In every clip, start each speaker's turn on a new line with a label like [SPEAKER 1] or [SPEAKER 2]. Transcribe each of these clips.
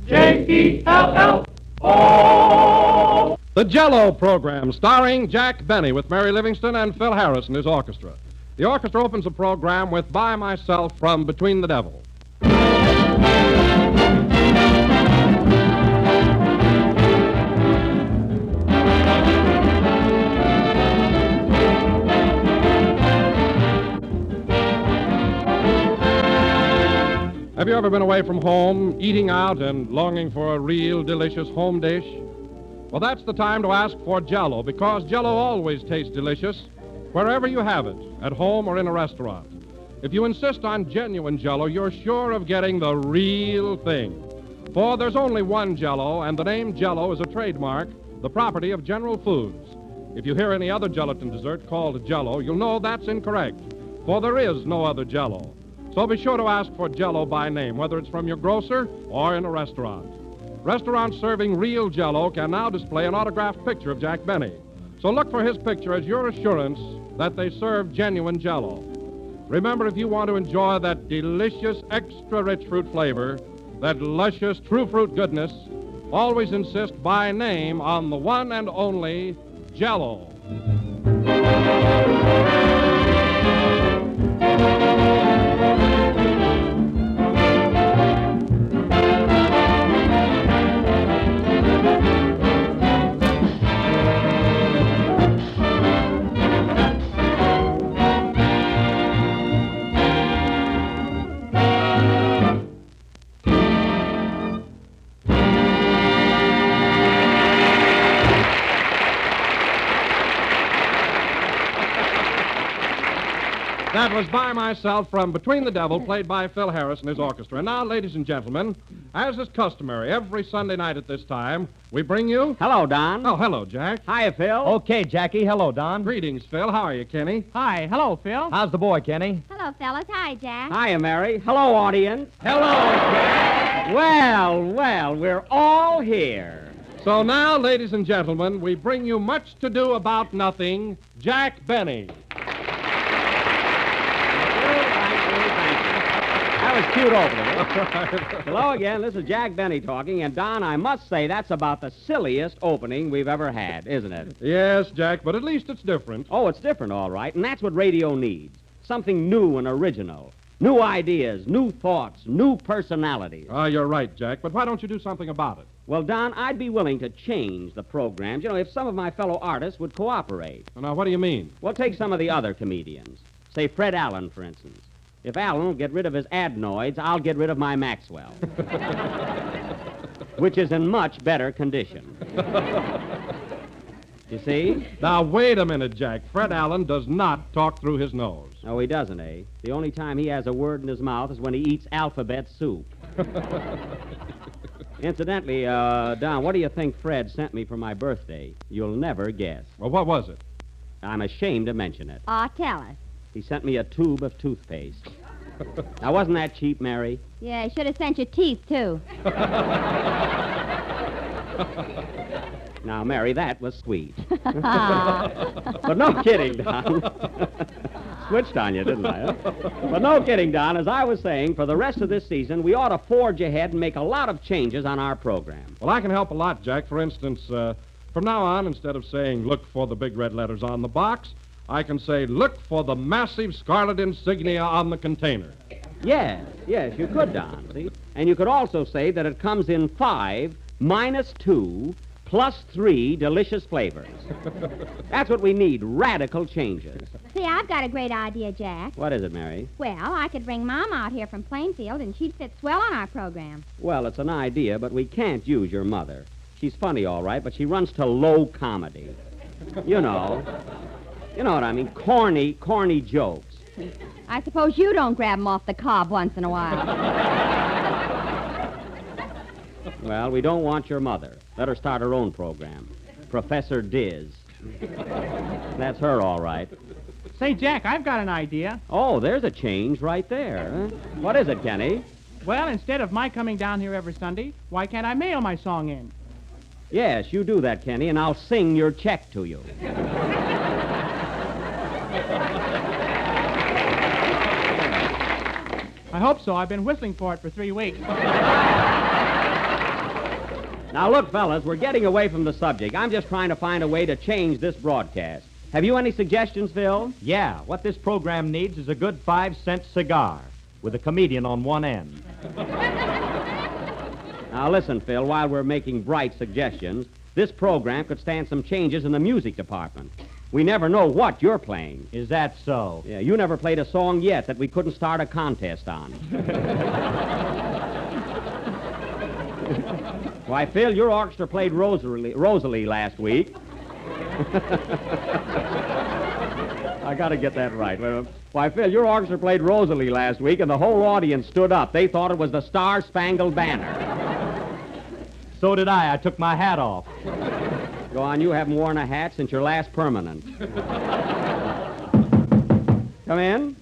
[SPEAKER 1] J-E-L-L-O. The Jell-O program, starring Jack Benny with Mary Livingston and Phil Harris and his orchestra. The orchestra opens the program with By Myself from Between the Devil. Have you ever been away from home, eating out and longing for a real delicious home dish? Well, that's the time to ask for Jell-O, because Jell-O always tastes delicious wherever you have it, at home or in a restaurant. If you insist on genuine Jell-O, you're sure of getting the real thing. For there's only one Jell-O, and the name Jell-O is a trademark, the property of General Foods. If you hear any other gelatin dessert called Jell-O, you'll know that's incorrect, for there is no other Jell-O. So be sure to ask for Jell-O by name, whether it's from your grocer or in a restaurant. Restaurants serving real Jell-O can now display an autographed picture of Jack Benny. So look for his picture as your assurance that they serve genuine Jell-O. Remember, if you want to enjoy that delicious, extra-rich fruit flavor, that luscious, true fruit goodness, always insist by name on the one and only Jell-O. That was By Myself from Between the Devil, played by Phil Harris and his orchestra. And now, ladies and gentlemen, as is customary, every Sunday night at this time, we bring you...
[SPEAKER 2] Hello, Don.
[SPEAKER 1] Oh, hello, Jack.
[SPEAKER 2] Hiya, Phil.
[SPEAKER 3] Okay, Jackie. Hello, Don.
[SPEAKER 1] Greetings, Phil. How are you, Kenny?
[SPEAKER 4] Hi. Hello, Phil.
[SPEAKER 3] How's the boy, Kenny?
[SPEAKER 5] Hello, fellas. Hi, Jack.
[SPEAKER 2] Hiya, Mary. Hello, audience.
[SPEAKER 1] Hello, Jack.
[SPEAKER 2] Well, we're all here.
[SPEAKER 1] So now, ladies and gentlemen, we bring you much to do about nothing, Jack Benny.
[SPEAKER 2] That was cute opening. Hello again, this is Jack Benny talking, and Don, I must say that's about the silliest opening we've ever had, isn't it?
[SPEAKER 1] Yes, Jack, but at least it's different.
[SPEAKER 2] Oh, it's different, all right, and that's what radio needs. Something new and original. New ideas, new thoughts, new personalities.
[SPEAKER 1] You're right, Jack, but why don't you do something about it?
[SPEAKER 2] Well, Don, I'd be willing to change the programs, if some of my fellow artists would cooperate.
[SPEAKER 1] Now, what do you mean?
[SPEAKER 2] Well, take some of the other comedians. Say Fred Allen, for instance. If Allen will get rid of his adenoids, I'll get rid of my Maxwell. Which is in much better condition. You see?
[SPEAKER 1] Now, wait a minute, Jack. Fred Allen does not talk through his nose.
[SPEAKER 2] Oh, he doesn't, eh? The only time he has a word in his mouth is when he eats alphabet soup. Incidentally, Don, what do you think Fred sent me for my birthday? You'll never guess.
[SPEAKER 1] Well, what was it?
[SPEAKER 2] I'm ashamed to mention it.
[SPEAKER 5] Tell us.
[SPEAKER 2] He sent me a tube of toothpaste. Now, wasn't that cheap, Mary?
[SPEAKER 5] Yeah, he should have sent you teeth, too.
[SPEAKER 2] Now, Mary, that was sweet. But no kidding, Don. Switched on you, didn't I? Huh? But no kidding, Don. As I was saying, for the rest of this season, we ought to forge ahead and make a lot of changes on our program.
[SPEAKER 1] Well, I can help a lot, Jack. For instance, from now on, instead of saying, look for the big red letters on the box, I can say, look for the massive scarlet insignia on the container.
[SPEAKER 2] Yes, you could, Don, see? And you could also say that it comes in 5 minus 2 plus 3 delicious flavors. That's what we need, radical changes.
[SPEAKER 5] See, I've got a great idea, Jack.
[SPEAKER 2] What is it, Mary?
[SPEAKER 5] Well, I could bring Mom out here from Plainfield, and she'd fit swell on our program.
[SPEAKER 2] Well, it's an idea, but we can't use your mother. She's funny, all right, but she runs to low comedy. You know what I mean? Corny jokes.
[SPEAKER 5] I suppose you don't grab 'em off the cob once in a while.
[SPEAKER 2] Well, we don't want your mother. Let her start her own program. Professor Diz. That's her, all right.
[SPEAKER 4] Say, Jack, I've got an idea.
[SPEAKER 2] Oh, there's a change right there. Huh? What is it, Kenny?
[SPEAKER 4] Well, instead of my coming down here every Sunday, why can't I mail my song in?
[SPEAKER 2] Yes, you do that, Kenny, and I'll sing your check to you.
[SPEAKER 4] I hope so. I've been whistling for it for 3 weeks.
[SPEAKER 2] Now, look, fellas, we're getting away from the subject. I'm just trying to find a way to change this broadcast. Have you any suggestions, Phil?
[SPEAKER 3] Yeah, what this program needs is a good 5-cent cigar with a comedian on one end.
[SPEAKER 2] Now, listen, Phil, while we're making bright suggestions, this program could stand some changes in the music department. We never know what you're playing.
[SPEAKER 3] Is that so?
[SPEAKER 2] Yeah, you never played a song yet that we couldn't start a contest on. Why, Phil, your orchestra played Rosalie last week. I got to get that right. Why, Phil, your orchestra played Rosalie last week, and the whole audience stood up. They thought it was the Star-Spangled Banner.
[SPEAKER 3] So did I. I took my hat off.
[SPEAKER 2] Go on, you haven't worn a hat since your last permanent. Come in.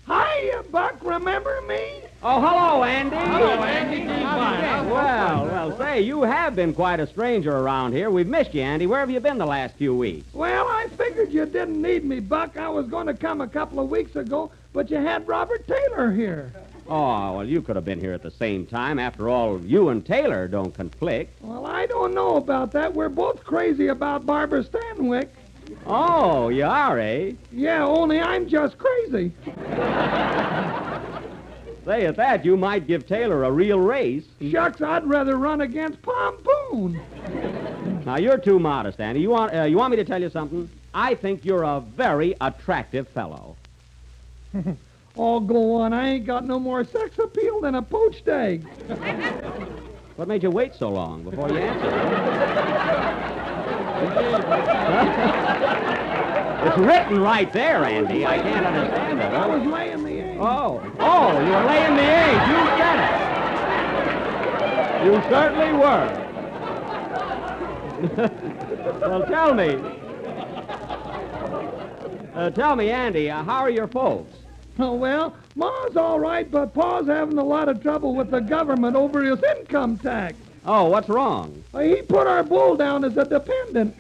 [SPEAKER 6] Hiya, Buck. Remember me?
[SPEAKER 2] Oh, hello, Andy.
[SPEAKER 6] Hello, Andy.
[SPEAKER 2] Well, say, you have been quite a stranger around here. We've missed you, Andy. Where have you been the last few weeks?
[SPEAKER 6] Well, I figured you didn't need me, Buck. I was going to come a couple of weeks ago, but you had Robert Taylor here.
[SPEAKER 2] Oh, well, you could have been here at the same time. After all, you and Taylor don't conflict.
[SPEAKER 6] Well, I don't know about that. We're both crazy about Barbara Stanwyck.
[SPEAKER 2] Oh, you are, eh?
[SPEAKER 6] Yeah, only I'm just crazy.
[SPEAKER 2] Say, at that, you might give Taylor a real race.
[SPEAKER 6] Shucks, I'd rather run against Pompoon.
[SPEAKER 2] Now, you're too modest, Andy. You want me to tell you something? I think you're a very attractive fellow.
[SPEAKER 6] Oh, go on. I ain't got no more sex appeal than a poached egg.
[SPEAKER 2] What made you wait so long before you answered? It's written right there, Andy. I can't understand it.
[SPEAKER 6] I was laying the egg.
[SPEAKER 2] Oh, you were laying the egg. You said it. You certainly were. Well, tell me, Andy, how are your folks?
[SPEAKER 6] Oh, well, Ma's all right, but Pa's having a lot of trouble with the government over his income tax.
[SPEAKER 2] Oh, what's wrong?
[SPEAKER 6] He put our bull down as a dependent.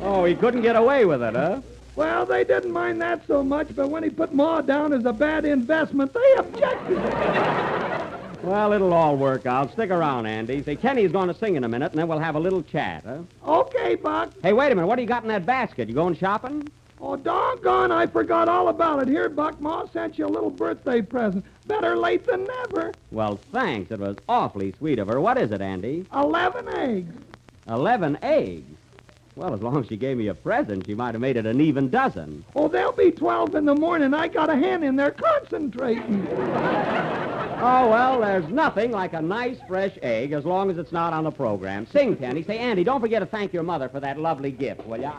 [SPEAKER 2] Oh, he couldn't get away with it, huh?
[SPEAKER 6] Well, they didn't mind that so much, but when he put Ma down as a bad investment, they objected.
[SPEAKER 2] Well, it'll all work out. Stick around, Andy. Say, Kenny's going to sing in a minute, and then we'll have a little chat, huh?
[SPEAKER 6] Okay, Buck.
[SPEAKER 2] Hey, wait a minute. What do you got in that basket? You going shopping?
[SPEAKER 6] Oh, doggone, I forgot all about it. Here, Buck, Ma sent you a little birthday present. Better late than never.
[SPEAKER 2] Well, thanks. It was awfully sweet of her. What is it, Andy?
[SPEAKER 6] 11 eggs.
[SPEAKER 2] 11 eggs? Well, as long as she gave me a present, she might have made it an even dozen.
[SPEAKER 6] Oh, there'll be 12 in the morning. I got a hen in there concentrating.
[SPEAKER 2] Oh, well, there's nothing like a nice, fresh egg as long as it's not on the program. Sing, Kenny. Say, Andy, don't forget to thank your mother for that lovely gift, will ya?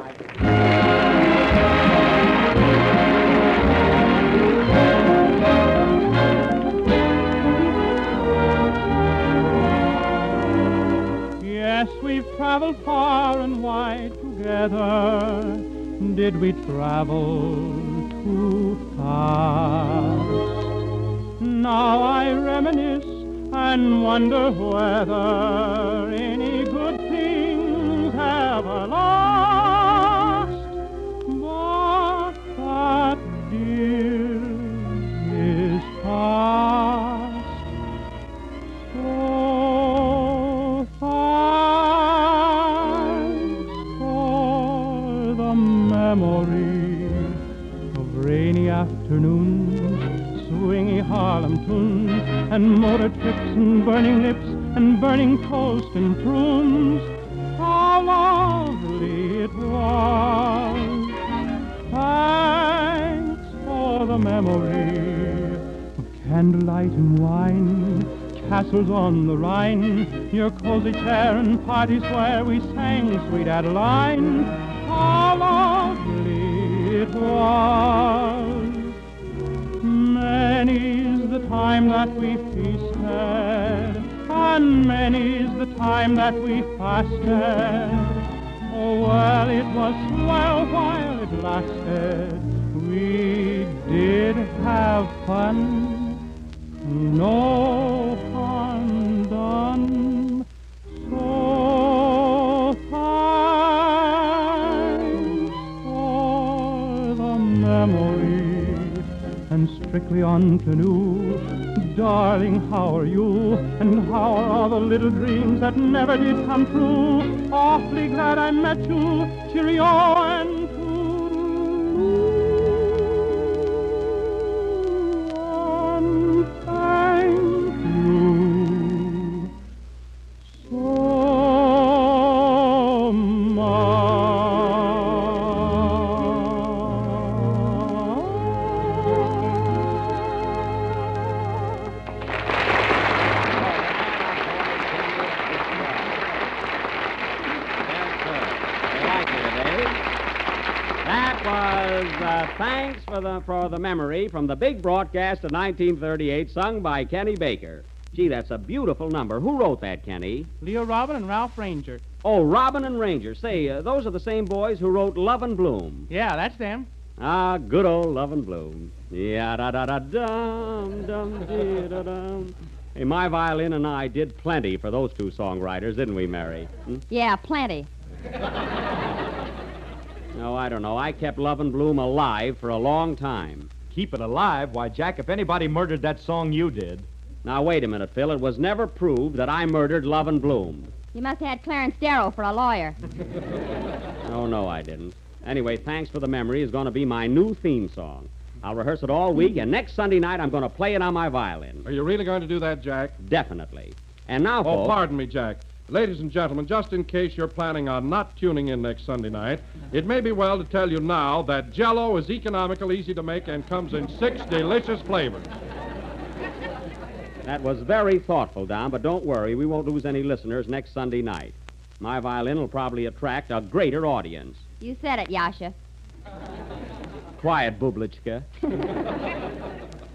[SPEAKER 4] Yes, we've traveled far and wide together. Did we travel too fast? Now I reminisce and wonder whether any good things ever last. But that dear is past. So thanks for the memory of rainy afternoons, swingy Harlem tunes, and motor trips and burning lips and burning toast and prunes. How lovely it was. Thanks for the memory of candlelight and wine, castles on the Rhine, your cozy chair and parties where we sang Sweet Adeline. How lovely it was. Many's the time that we feasted, and many's the time that we fasted. Oh, well, it was swell while it lasted. We did have fun, no harm done. So thanks for the memory, and strictly on canoe, darling, how are you? And how are all the little dreams that never did come true? Awfully glad I met you, cheerio and toodaloo. And thank you so
[SPEAKER 2] Thanks for the memory from the big broadcast of 1938, sung by Kenny Baker. Gee, that's a beautiful number. Who wrote that, Kenny?
[SPEAKER 4] Leo Robin and Ralph Ranger.
[SPEAKER 2] Oh, Robin and Ranger. Say, those are the same boys who wrote Love and Bloom.
[SPEAKER 4] Yeah, that's them.
[SPEAKER 2] Ah, good old Love and Bloom. Yeah-da-da-da-dum-dum-dee-da-dum. Hey, my violin and I did plenty for those two songwriters, didn't we, Mary?
[SPEAKER 5] Yeah, plenty.
[SPEAKER 2] No, I don't know. I kept Love and Bloom alive for a long time.
[SPEAKER 3] Keep it alive? Why, Jack, if anybody murdered that song, you did.
[SPEAKER 2] Now, wait a minute, Phil. It was never proved that I murdered Love and Bloom.
[SPEAKER 5] You must have had Clarence Darrow for a lawyer.
[SPEAKER 2] Oh, no, I didn't. Anyway, Thanks for the Memory is going to be my new theme song. I'll rehearse it all week, and next Sunday night I'm going to play it on my violin.
[SPEAKER 1] Are you really going to do that, Jack?
[SPEAKER 2] Definitely. And now,
[SPEAKER 1] Oh,
[SPEAKER 2] folks...
[SPEAKER 1] pardon me, Jack. Ladies and gentlemen, just in case you're planning on not tuning in next Sunday night, it may be well to tell you now that Jell-O is economical, easy to make, and comes in 6 delicious flavors.
[SPEAKER 2] That was very thoughtful, Don, but don't worry. We won't lose any listeners next Sunday night. My violin will probably attract a greater audience.
[SPEAKER 5] You said it, Yasha.
[SPEAKER 2] Quiet, Bublichka.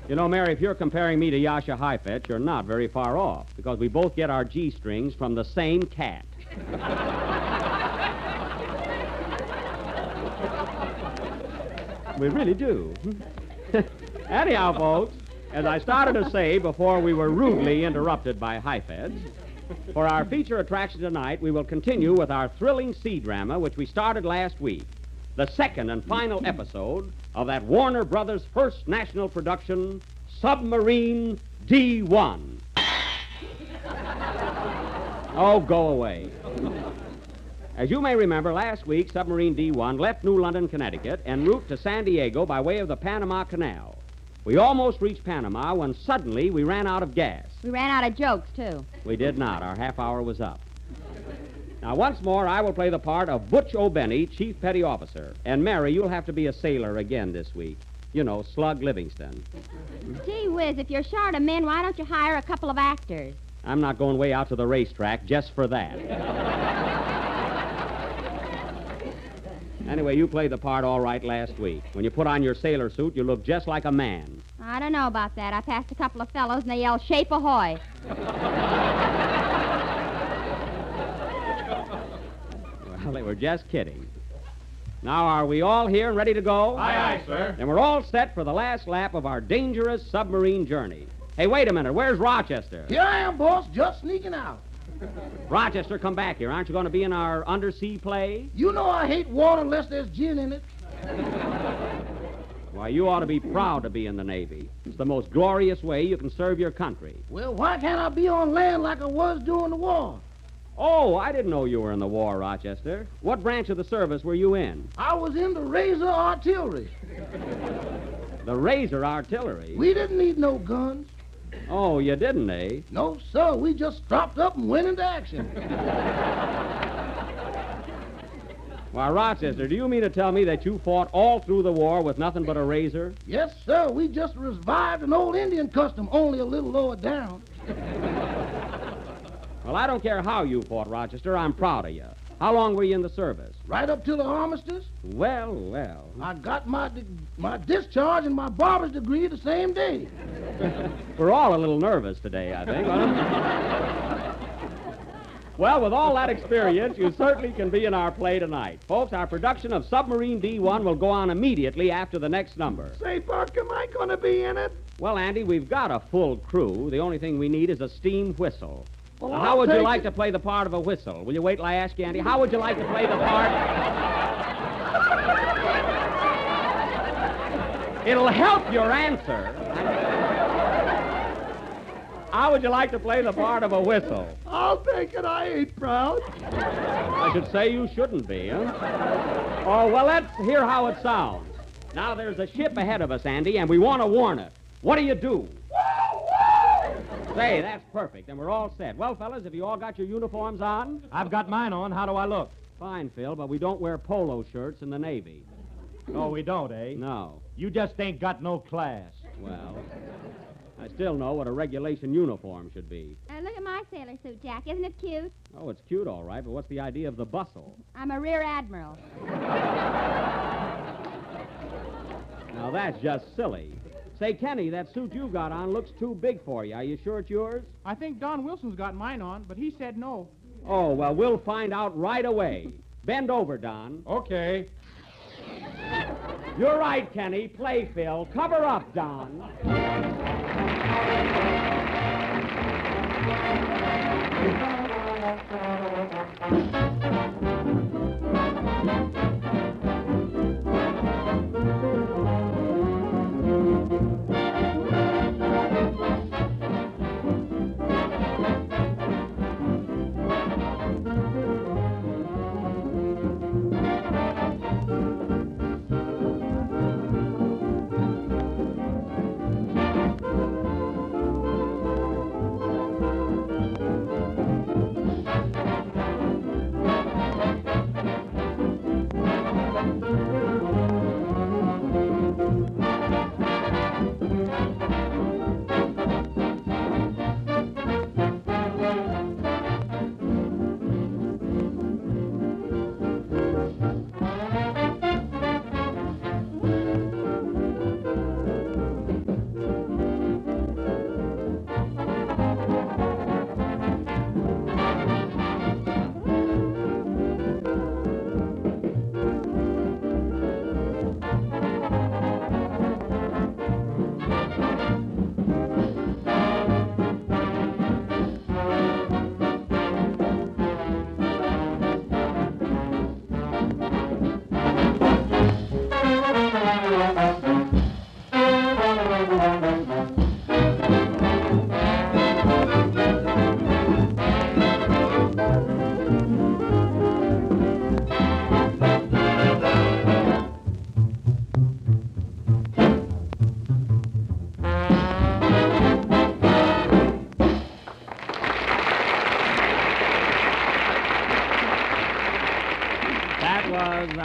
[SPEAKER 2] You know, Mary, if you're comparing me to Yasha Heifetz, you're not very far off, because we both get our G strings from the same cat. We really do. Anyhow, folks, as I started to say before we were rudely interrupted by Heifetz, for our feature attraction tonight, we will continue with our thrilling sea drama, which we started last week. The second and final episode of that Warner Brothers' first national production, Submarine D-1. Oh, go away. As you may remember, last week, Submarine D-1 left New London, Connecticut, en route to San Diego by way of the Panama Canal. We almost reached Panama when suddenly we ran out of gas.
[SPEAKER 5] We ran out of jokes, too.
[SPEAKER 2] We did not. Our half hour was up. Now, once more, I will play the part of Butch O'Benny, Chief Petty Officer. And, Mary, you'll have to be a sailor again this week. You know, Slug Livingston.
[SPEAKER 5] Gee whiz, if you're short of men, why don't you hire a couple of actors?
[SPEAKER 2] I'm not going way out to the racetrack just for that. Anyway, you played the part all right last week. When you put on your sailor suit, you look just like a man.
[SPEAKER 5] I don't know about that. I passed a couple of fellows, and they yelled, "Shape ahoy."
[SPEAKER 2] Well, they were just kidding. Now, are we all here and ready to go?
[SPEAKER 1] Aye, aye, sir.
[SPEAKER 2] Then we're all set for the last lap of our dangerous submarine journey. Hey, wait a minute. Where's Rochester?
[SPEAKER 7] Here I am, boss, just sneaking out.
[SPEAKER 2] Rochester, come back here. Aren't you going to be in our undersea play?
[SPEAKER 7] You know I hate water unless there's gin in it.
[SPEAKER 2] Why, you ought to be proud to be in the Navy. It's the most glorious way you can serve your country.
[SPEAKER 7] Well, why can't I be on land like I was during the war?
[SPEAKER 2] Oh, I didn't know you were in the war, Rochester. What branch of the service were you in?
[SPEAKER 7] I was in the Razor Artillery.
[SPEAKER 2] The Razor Artillery?
[SPEAKER 7] We didn't need no guns.
[SPEAKER 2] Oh, you didn't, eh?
[SPEAKER 7] No, sir, we just strapped up and went into action.
[SPEAKER 2] Why, Rochester, do you mean to tell me that you fought all through the war with nothing but a razor?
[SPEAKER 7] Yes, sir, we just revived an old Indian custom, only a little lower down.
[SPEAKER 2] Well, I don't care how you fought, Rochester. I'm proud of you. How long were you in the service?
[SPEAKER 7] Right up till the armistice,
[SPEAKER 2] Well, well.
[SPEAKER 7] I got my discharge and my barber's degree the same day.
[SPEAKER 2] We're all a little nervous today, I think. Well, with all that experience, you certainly can be in our play tonight. Folks, our production of Submarine D-1 will go on immediately after the next number.
[SPEAKER 6] Say, Buck, am I going to be in it?
[SPEAKER 2] Well, Andy, we've got a full crew. The only thing we need is a steam whistle.
[SPEAKER 6] Well,
[SPEAKER 2] Now,
[SPEAKER 6] I'll
[SPEAKER 2] how would you
[SPEAKER 6] take
[SPEAKER 2] like
[SPEAKER 6] it.
[SPEAKER 2] to play the part of a whistle? Will you wait till I ask you, Andy? How would you like to play the part? It'll help your answer. How would you like to play the part of a whistle?
[SPEAKER 6] I'll take it. I ain't proud.
[SPEAKER 2] I should say you shouldn't be, huh? Oh, well, let's hear how it sounds. Now, there's a ship ahead of us, Andy, and we want to warn it. What do you do? Say, that's perfect, and we're all set. Well, fellas, have you all got your uniforms on?
[SPEAKER 3] I've got mine on. How do I look?
[SPEAKER 2] Fine, Phil, but we don't wear polo shirts in the Navy.
[SPEAKER 3] Oh, we don't, eh?
[SPEAKER 2] No.
[SPEAKER 3] You just ain't got no class.
[SPEAKER 2] Well, I still know what a regulation uniform should be.
[SPEAKER 5] Look at my sailor suit, Jack. Isn't it cute?
[SPEAKER 2] Oh, it's cute, all right, but what's the idea of the bustle?
[SPEAKER 5] I'm a rear admiral.
[SPEAKER 2] Now, that's just silly. Say, Kenny, that suit you got on looks too big for you. Are you sure it's yours?
[SPEAKER 4] I think Don Wilson's got mine on, but he said no.
[SPEAKER 2] Oh, well, we'll find out right away. Bend over, Don.
[SPEAKER 1] Okay.
[SPEAKER 2] You're right, Kenny. Play, Phil. Cover up, Don.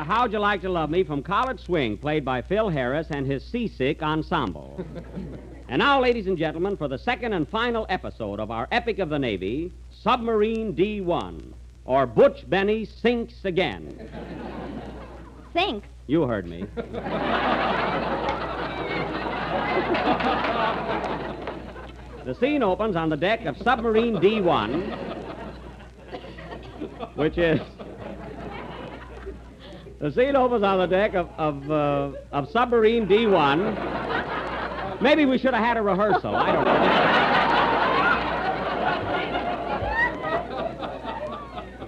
[SPEAKER 2] How'd You Like to Love Me from College Swing, played by Phil Harris and his Seasick Ensemble. And now, ladies and gentlemen, for the second and final episode of our Epic of the Navy, Submarine D-1, or Butch Benny Sinks Again.
[SPEAKER 5] Sinks?
[SPEAKER 2] You heard me. The scene opens on the deck of Submarine D-1, which is... The scene opens on the deck of Submarine D-1. Maybe we should have had a rehearsal. I don't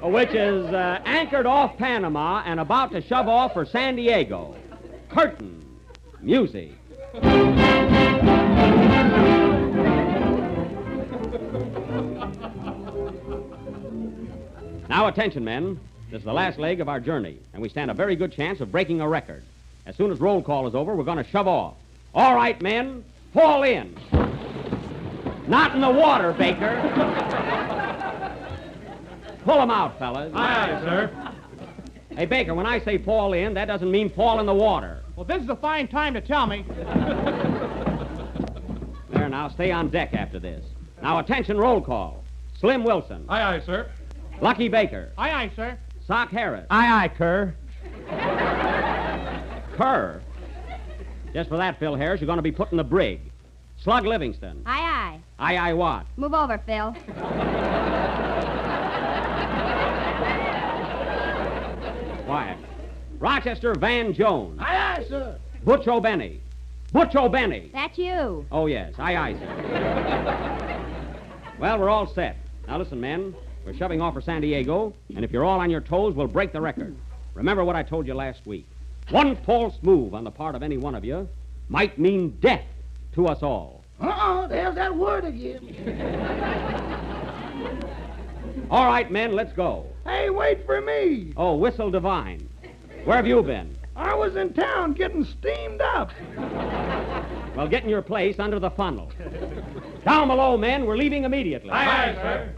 [SPEAKER 2] know. Which is anchored off Panama and about to shove off for San Diego. Curtain. Music. Now, attention, men. This is the last leg of our journey, and we stand a very good chance of breaking a record. As soon as roll call is over, we're going to shove off. All right, men, fall in. Not in the water, Baker. Pull them out, fellas.
[SPEAKER 4] Aye, sir.
[SPEAKER 2] Hey, Baker, when I say fall in, that doesn't mean fall in the water.
[SPEAKER 4] Well, this is a fine time to tell me.
[SPEAKER 2] There, now, stay on deck after this. Now, attention, roll call. Slim Wilson.
[SPEAKER 1] Aye, aye, sir.
[SPEAKER 2] Lucky Baker.
[SPEAKER 4] Aye, aye, sir.
[SPEAKER 2] Sock Harris.
[SPEAKER 3] Aye, aye, Kerr.
[SPEAKER 2] Kerr. Just for that, Phil Harris, you're going to be put in the brig. Slug Livingston.
[SPEAKER 5] Aye, aye.
[SPEAKER 2] Aye, aye, what?
[SPEAKER 5] Move over, Phil.
[SPEAKER 2] Quiet. Rochester Van Jones.
[SPEAKER 7] Aye, aye, sir.
[SPEAKER 2] Butch O'Benny. Butch O'Benny.
[SPEAKER 5] That's you.
[SPEAKER 2] Oh, yes. Aye, aye, sir. Well, we're all set. Now, listen, men. We're shoving off for San Diego, and if you're all on your toes, we'll break the record. Remember what I told you last week. One false move on the part of any one of you might mean death to us all.
[SPEAKER 7] There's that word again.
[SPEAKER 2] All right, men, let's go.
[SPEAKER 6] Hey, wait for me.
[SPEAKER 2] Oh, Whistle Divine. Where have you been?
[SPEAKER 6] I was in town getting steamed up.
[SPEAKER 2] Well, get in your place under the funnel. Down below, men. We're leaving immediately.
[SPEAKER 1] Aye, sir.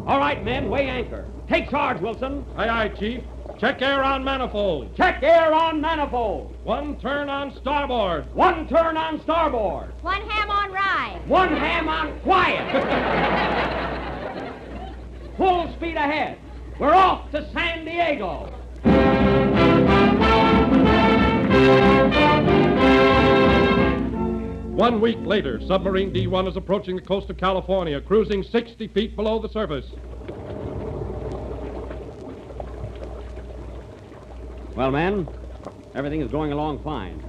[SPEAKER 2] All right, men, weigh anchor. Take charge, Wilson.
[SPEAKER 1] Aye, aye, Chief. Check air on manifold.
[SPEAKER 2] Check air on manifold.
[SPEAKER 1] 1 turn on starboard.
[SPEAKER 2] 1 turn on starboard.
[SPEAKER 5] 1 ham on rye.
[SPEAKER 2] 1 ham on quiet. Full speed ahead. We're off to San Diego.
[SPEAKER 1] 1 week later, submarine D-1 is approaching the coast of California, cruising 60 feet below the surface.
[SPEAKER 2] Well, men, everything is going along fine.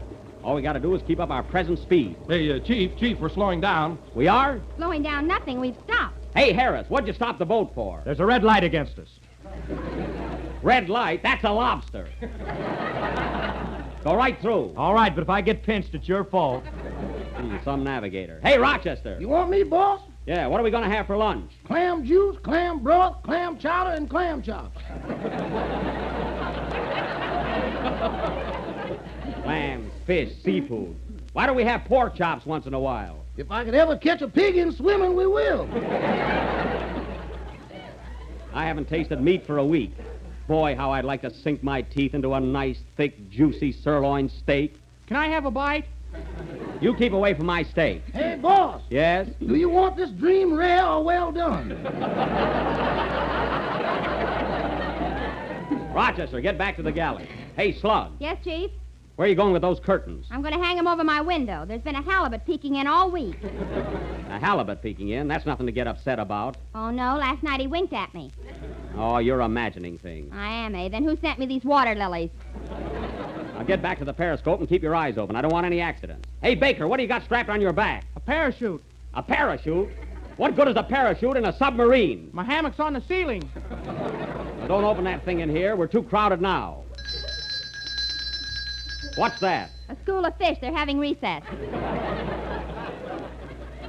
[SPEAKER 2] All we got to do is keep up our present speed.
[SPEAKER 1] Hey, Chief, we're slowing down.
[SPEAKER 2] We are?
[SPEAKER 5] Slowing down nothing. We've stopped.
[SPEAKER 2] Hey, Harris, what'd you stop the boat for?
[SPEAKER 3] There's a red light against us.
[SPEAKER 2] Red light? That's a lobster. Go right through.
[SPEAKER 3] All right, but if I get pinched, it's your fault.
[SPEAKER 2] Some navigator. Hey, Rochester.
[SPEAKER 7] You want me, boss?
[SPEAKER 2] Yeah, what are we going to have for lunch?
[SPEAKER 7] Clam juice, clam broth, clam chowder, and clam chops.
[SPEAKER 2] Clams, fish, seafood. Why don't we have pork chops once in a while?
[SPEAKER 7] If I could ever catch a pig in swimming, we will.
[SPEAKER 2] I haven't tasted meat for a week. Boy, how I'd like to sink my teeth into a nice, thick, juicy sirloin steak.
[SPEAKER 8] Can I have a bite?
[SPEAKER 2] You keep away from my steak.
[SPEAKER 7] Hey, boss.
[SPEAKER 2] Yes?
[SPEAKER 7] Do you want this dream rare or well done?
[SPEAKER 2] Rochester, get back to the galley. Hey, Slug,
[SPEAKER 5] Yes, Chief?
[SPEAKER 2] where are you going with those curtains?
[SPEAKER 5] I'm going to hang 'em over my window. There's been a halibut peeking in all week.
[SPEAKER 2] A halibut peeking in. That's nothing to get upset about.
[SPEAKER 5] Oh, no. Last night he winked at me.
[SPEAKER 2] Oh, you're imagining things.
[SPEAKER 5] I am, eh? Then who sent me these water lilies?
[SPEAKER 2] Now get back to the periscope and keep your eyes open. I don't want any accidents. Hey, Baker, what do you got strapped on your back?
[SPEAKER 8] A parachute.
[SPEAKER 2] A parachute? What good is a parachute in a submarine?
[SPEAKER 8] My hammock's on the ceiling.
[SPEAKER 2] Now, don't open that thing in here. We're too crowded now. What's that?
[SPEAKER 5] A school of fish. They're having recess.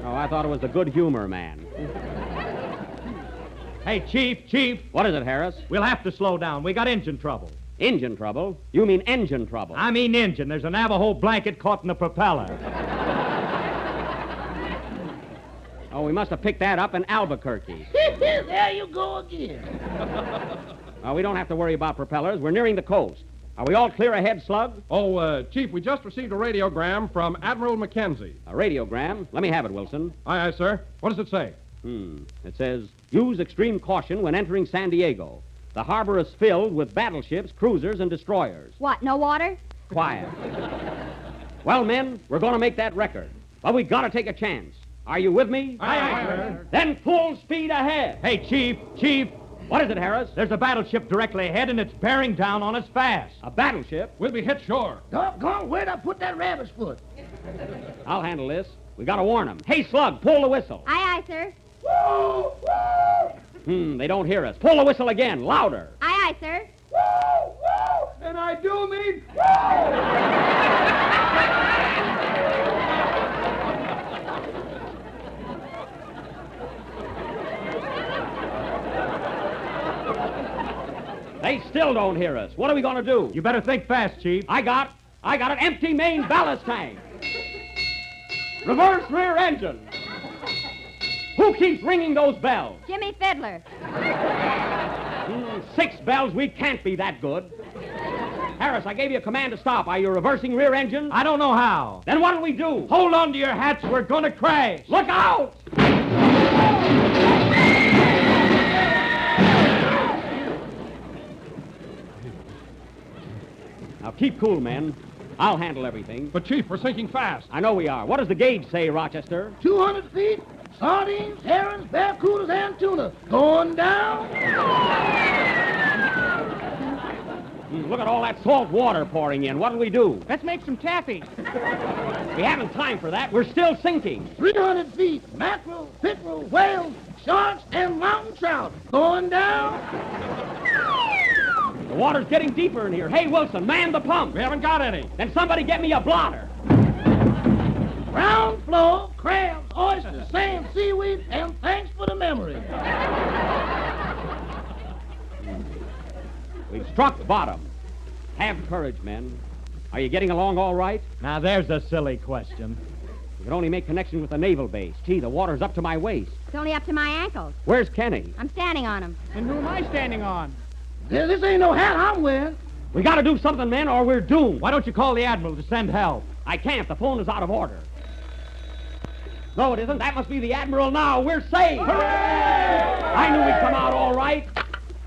[SPEAKER 2] Oh, I thought it was the good humor man.
[SPEAKER 3] Hey, Chief,
[SPEAKER 2] What is it, Harris?
[SPEAKER 3] we'll have to slow down. We got engine trouble.
[SPEAKER 2] Engine trouble? You mean engine trouble?
[SPEAKER 3] I mean engine. There's a Navajo blanket caught in the propeller.
[SPEAKER 2] Oh, we must have picked that up in Albuquerque.
[SPEAKER 7] There you go again.
[SPEAKER 2] We don't have to worry about propellers. We're nearing the coast. Are we all clear ahead, Slug?
[SPEAKER 1] Oh, Chief, we just received a radiogram from Admiral Mackenzie.
[SPEAKER 2] A radiogram? Let me have it, Wilson.
[SPEAKER 1] Aye, aye, sir. What does it say?
[SPEAKER 2] It says, use extreme caution when entering San Diego. The harbor is filled with battleships, cruisers, and destroyers.
[SPEAKER 5] What, no water?
[SPEAKER 2] Quiet. Well, men, we're going to make that record. But we got to take a chance. Are you with me?
[SPEAKER 1] Aye, aye, sir.
[SPEAKER 2] Then full speed ahead.
[SPEAKER 3] Hey, Chief,
[SPEAKER 2] What is it, Harris?
[SPEAKER 3] there's a battleship directly ahead, and it's bearing down on us fast.
[SPEAKER 2] A battleship?
[SPEAKER 1] We'll be hit shore.
[SPEAKER 7] Doggone, where'd I put that rabbit's foot?
[SPEAKER 2] I'll handle this. We got to warn them. Hey, Slug, pull the whistle.
[SPEAKER 5] Aye, aye, sir.
[SPEAKER 7] Woo! Woo!
[SPEAKER 2] They don't hear us. Pull the whistle again, louder.
[SPEAKER 5] Aye, aye, sir.
[SPEAKER 7] Woo! Woo!
[SPEAKER 6] And I do mean...
[SPEAKER 2] They still don't hear us. What are we going to do?
[SPEAKER 3] You better think fast, Chief.
[SPEAKER 2] I got an empty main ballast tank. Reverse rear engine. Who keeps ringing those bells?
[SPEAKER 5] Jimmy Fiddler.
[SPEAKER 2] 6 bells. We can't be that good. Harris, I gave you a command to stop. Are you reversing rear engine?
[SPEAKER 3] I don't know how.
[SPEAKER 2] Then what do we do?
[SPEAKER 3] Hold on to your hats. We're going to crash.
[SPEAKER 2] Look out! Now keep cool, men. I'll handle everything.
[SPEAKER 1] But, Chief, we're sinking fast.
[SPEAKER 2] I know we are. What does the gauge say, Rochester?
[SPEAKER 7] 200 feet, sardines, herons, barracudas, and tuna. Going down.
[SPEAKER 2] Look at all that salt water pouring in. What'll we do?
[SPEAKER 8] Let's make some taffy.
[SPEAKER 2] We haven't time for that. We're still sinking.
[SPEAKER 7] 300 feet, mackerel, pickerel, whales, sharks, and mountain trout. Going down.
[SPEAKER 2] The water's getting deeper in here. Hey, Wilson, man the pump.
[SPEAKER 1] We haven't got any.
[SPEAKER 2] Then somebody get me a blotter.
[SPEAKER 7] Ground floor, crabs, oysters, sand, seaweed, and thanks for the memory.
[SPEAKER 2] We've struck bottom. Have courage, men. Are you getting along all right?
[SPEAKER 3] Now, there's a silly question.
[SPEAKER 2] You can only make connection with the naval base. Gee, the water's up to my waist.
[SPEAKER 5] It's only up to my ankles.
[SPEAKER 2] Where's Kenny?
[SPEAKER 5] I'm standing on him.
[SPEAKER 8] And who am I standing on?
[SPEAKER 7] This ain't no hat I'm wearing.
[SPEAKER 2] We gotta do something, men, or we're doomed.
[SPEAKER 3] Why don't you call the Admiral to send help?
[SPEAKER 2] I can't. The phone is out of order. No, it isn't. That must be the Admiral now. We're safe. Hooray! I knew we'd come out all right.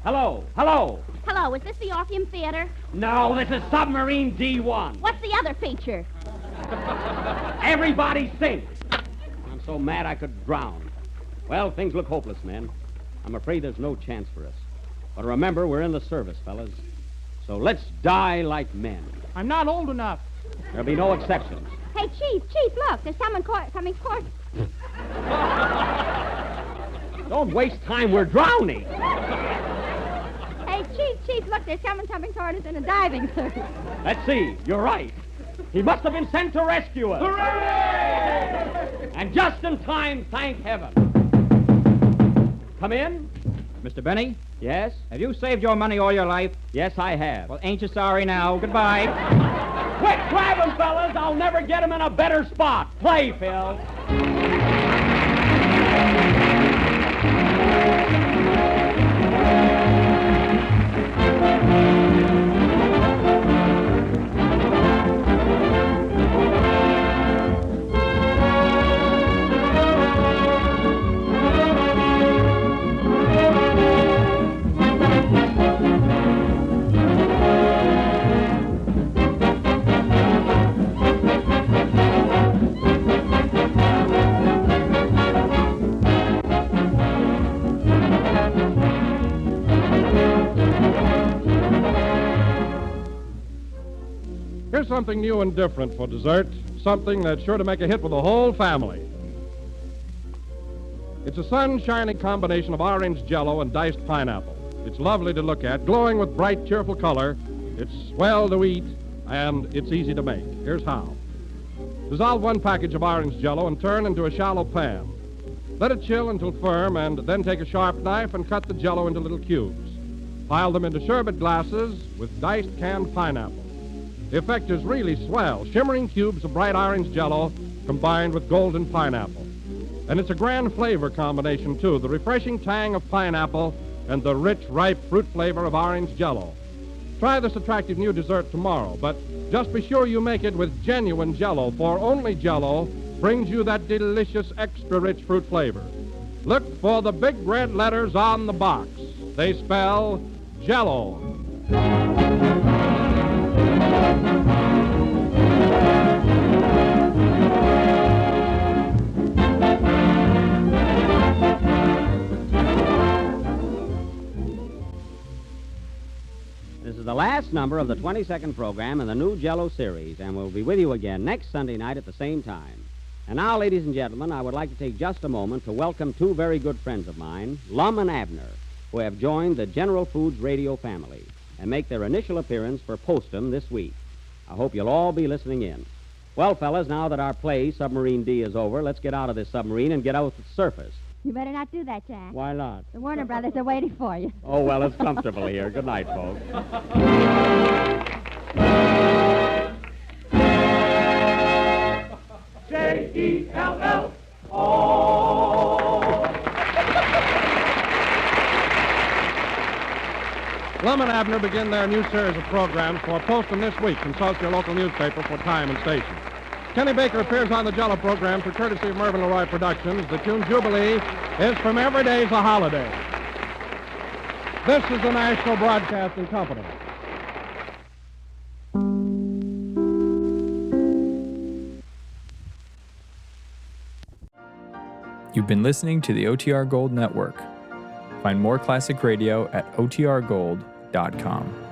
[SPEAKER 2] Hello. Hello.
[SPEAKER 5] Hello, is this the Orpheum Theater?
[SPEAKER 2] No, this is Submarine D-1.
[SPEAKER 5] What's the other feature?
[SPEAKER 2] Everybody sink. I'm so mad I could drown. Well, things look hopeless, men. I'm afraid there's no chance for us. But remember, we're in the service, fellas. So let's die like men.
[SPEAKER 8] I'm not old enough.
[SPEAKER 2] There'll be no exceptions.
[SPEAKER 5] Hey, Chief, look, there's someone coming court.
[SPEAKER 2] Don't waste time. We're drowning.
[SPEAKER 5] Hey, Chief, look, there's someone coming toward us in a diving suit.
[SPEAKER 2] Let's see. You're right. He must have been sent to rescue us. Hooray! And just in time, thank heaven. Come in.
[SPEAKER 9] Mr. Benny,
[SPEAKER 2] Yes?
[SPEAKER 9] have you saved your money all your life?
[SPEAKER 2] Yes, I have.
[SPEAKER 9] Well, ain't you sorry now? Goodbye.
[SPEAKER 2] Quick, grab him, fellas. I'll never get him in a better spot. Play, Phil.
[SPEAKER 1] Here's something new and different for dessert, something that's sure to make a hit with the whole family. It's a sunshiny combination of orange jello and diced pineapple. It's lovely to look at, glowing with bright, cheerful color. It's swell to eat, and it's easy to make. Here's how. Dissolve 1 package of orange jello and turn into a shallow pan. Let it chill until firm, and then take a sharp knife and cut the jello into little cubes. Pile them into sherbet glasses with diced canned pineapple. The effect is really swell, shimmering cubes of bright orange jello combined with golden pineapple. And it's a grand flavor combination, too, the refreshing tang of pineapple and the rich, ripe fruit flavor of orange jello. Try this attractive new dessert tomorrow, but just be sure you make it with genuine jello, for only jello brings you that delicious, extra-rich fruit flavor. Look for the big red letters on the box. They spell Jello.
[SPEAKER 2] This is the last number of the 22nd program in the new Jello series, and we'll be with you again next Sunday night at the same time. And now, ladies and gentlemen, I would like to take just a moment to welcome 2 very good friends of mine, Lum and Abner, who have joined the General Foods radio family and make their initial appearance for Postum this week. I hope you'll all be listening in. Well, fellas, now that our play, Submarine D, is over, let's get out of this submarine and get out to the surface.
[SPEAKER 5] You better not do that, Jack.
[SPEAKER 2] Why not?
[SPEAKER 5] The Warner Brothers are waiting for you.
[SPEAKER 2] Oh, well, it's comfortable here. Good night, folks.
[SPEAKER 1] Lum and Abner begin their new series of programs for Postum this week. Consult your local newspaper for time and station. Kenny Baker appears on the Jello program through courtesy of Mervyn LeRoy Productions. The tune Jubilee is from Every Day's a Holiday. This is the National Broadcasting Company.
[SPEAKER 10] You've been listening to the OTR Gold Network. Find more classic radio at otrgold.com.